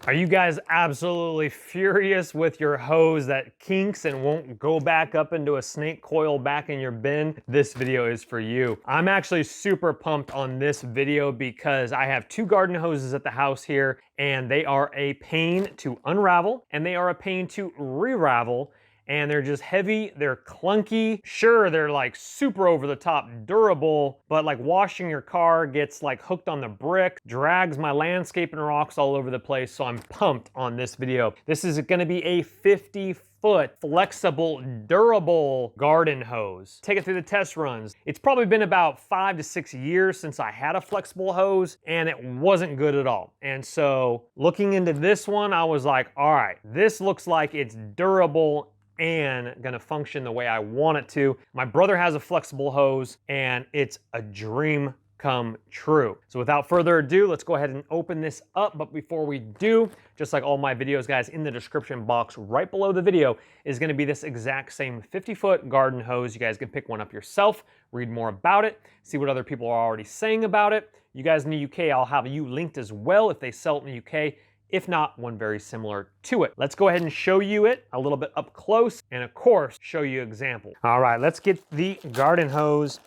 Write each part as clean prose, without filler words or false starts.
Are you guys absolutely furious with your hose that kinks and won't go back up into a snake coil back in your bin? This video is for you. I'm actually super pumped on this video because I have two garden hoses at the house here, and they are a pain to unravel and they are a pain to re-ravel. And they're just heavy, they're clunky. Sure, they're like super over the top durable, but like washing your car gets like hooked on the brick, drags my landscaping rocks all over the place, so I'm pumped on this video. This is gonna be a 50-foot flexible, durable garden hose. Take it through the test runs. It's probably been about 5 to 6 years since I had a flexible hose, and it wasn't good at all. And so looking into this one, I was like, all right, this looks like it's durable and gonna function the way I want it to. My brother has a flexible hose and it's a dream come true. So without further ado, let's go ahead and open this up. But before we do, just like all my videos, guys, in the description box right below the video is gonna be this exact same 50-foot garden hose. You guys can pick one up yourself, read more about it, see what other people are already saying about it. You guys in the UK, I'll have you linked as well if they sell it in the UK. If not, one very similar to it. Let's go ahead and show you it a little bit up close and of course, show you example. All right, let's get the garden hose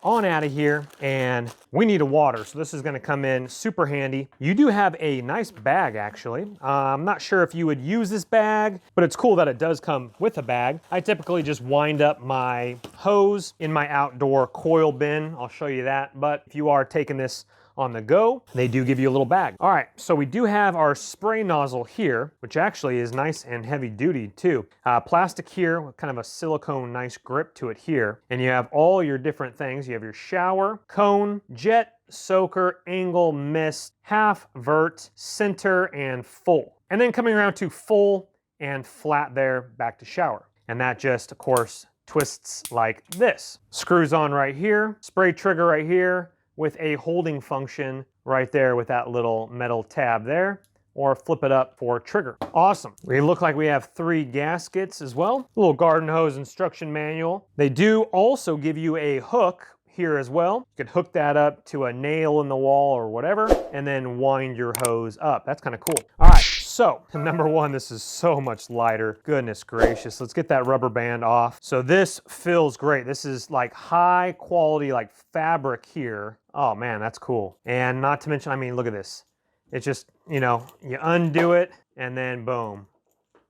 on out of here, and we need a water, so this is gonna come in super handy. You do have a nice bag actually. I'm not sure if you would use this bag, but it's cool that it does come with a bag. I typically just wind up my hose in my outdoor coil bin. I'll show you that, but if you are taking this on the go, they do give you a little bag. All right, so we do have our spray nozzle here, which actually is nice and heavy duty too. Plastic here with kind of a silicone nice grip to it here. And you have all your different things. You have your shower, cone, jet, soaker, angle, mist, half, vert, center, and full. And then coming around to full and flat there, back to shower. And that just, of course, twists like this. Screws on right here, spray trigger right here, with a holding function right there with that little metal tab there, or flip it up for trigger. Awesome. We look like we have 3 gaskets as well. A little garden hose instruction manual. They do also give you a hook here as well. You could hook that up to a nail in the wall or whatever, and then wind your hose up. That's kind of cool. All right, so number one, this is so much lighter. Goodness gracious, let's get that rubber band off. So this feels great. This is like high quality, like fabric here. Oh man, that's cool. And not to mention, I mean, look at this. It's just, you know, you undo it and then boom,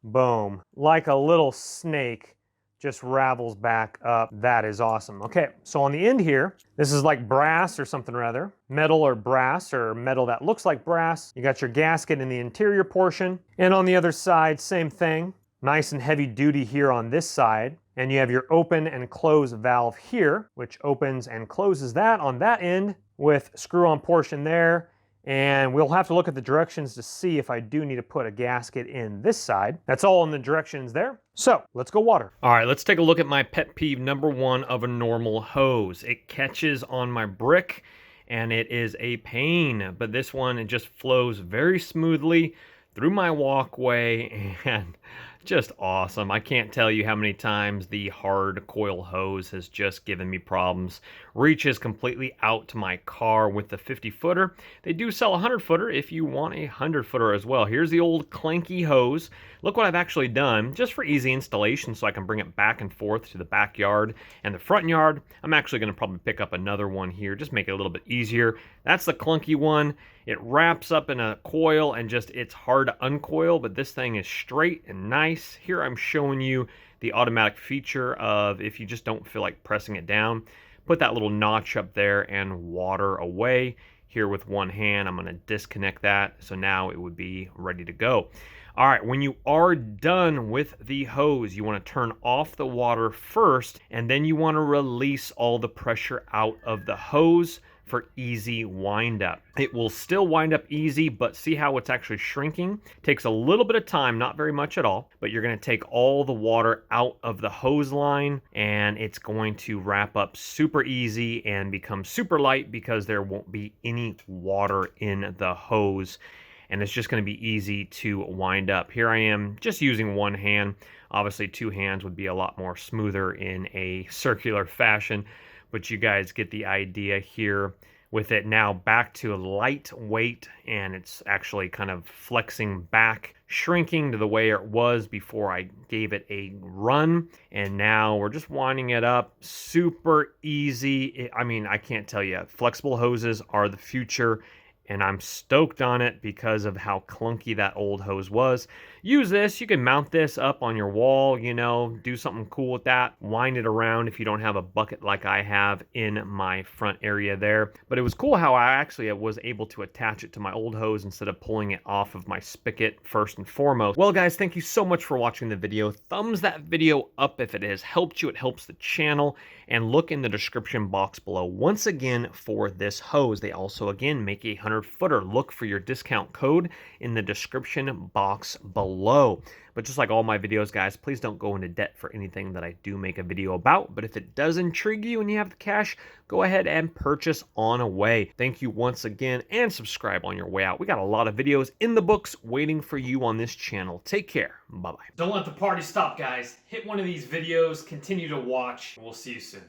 boom. Like a little snake, just ravels back up. That is awesome. Okay, so on the end here, this is like brass or something rather, metal or brass or metal that looks like brass. You got your gasket in the interior portion. And on the other side, same thing. Nice and heavy duty here on this side. And you have your open and close valve here, which opens and closes that on that end with screw-on portion there. And we'll have to look at the directions to see if I do need to put a gasket in this side. That's all in the directions there. So let's go water. All right, let's take a look at my pet peeve number 1 of a normal hose. It catches on my brick and it is a pain, but this one, it just flows very smoothly through my walkway and just awesome. I can't tell you how many times the hard coil hose has just given me problems. Reaches completely out to my car with the 50-footer. They do sell a 100-footer if you want a 100-footer as well. Here's the old clanky hose. Look what I've actually done, just for easy installation so I can bring it back and forth to the backyard and the front yard. I'm actually going to probably pick up another one here, just make it a little bit easier. That's the clunky one. It wraps up in a coil and just, it's hard to uncoil, but this thing is straight and nice. Here I'm showing you the automatic feature of if you just don't feel like pressing it down, put that little notch up there and water away. Here with one hand, I'm going to disconnect that, so now it would be ready to go. All right, when you are done with the hose, you want to turn off the water first, and then you want to release all the pressure out of the hose for easy wind up. It will still wind up easy, but see how it's actually shrinking? Takes a little bit of time, not very much at all, but you're going to take all the water out of the hose line and it's going to wrap up super easy and become super light because there won't be any water in the hose. And it's just going to be easy to wind up. Here I am just using one hand. Obviously 2 hands would be a lot more smoother in a circular fashion, but you guys get the idea here. with it now back to lightweight, and it's actually kind of flexing back, shrinking to the way it was before I gave it a run. And now we're just winding it up. Super easy. I mean, I can't tell you, flexible hoses are the future, and I'm stoked on it because of how clunky that old hose was. Use this, you can mount this up on your wall, you know, do something cool with that, wind it around if you don't have a bucket like I have in my front area there. But it was cool how I actually was able to attach it to my old hose instead of pulling it off of my spigot first and foremost. Well guys, thank you so much for watching the video. Thumbs that video up if it has helped you, it helps the channel, and look in the description box below once again for this hose. They also again make a 100-footer. Look for your discount code in the description box below. But just like all my videos, guys, please don't go into debt for anything that I do make a video about. But if it does intrigue you and you have the cash, go ahead and purchase on away. Thank you once again, and subscribe on your way out. We got a lot of videos in the books waiting for you on this channel. Take care. Bye-bye. Don't let the party stop, guys. Hit one of these videos, continue to watch, and we'll see you soon.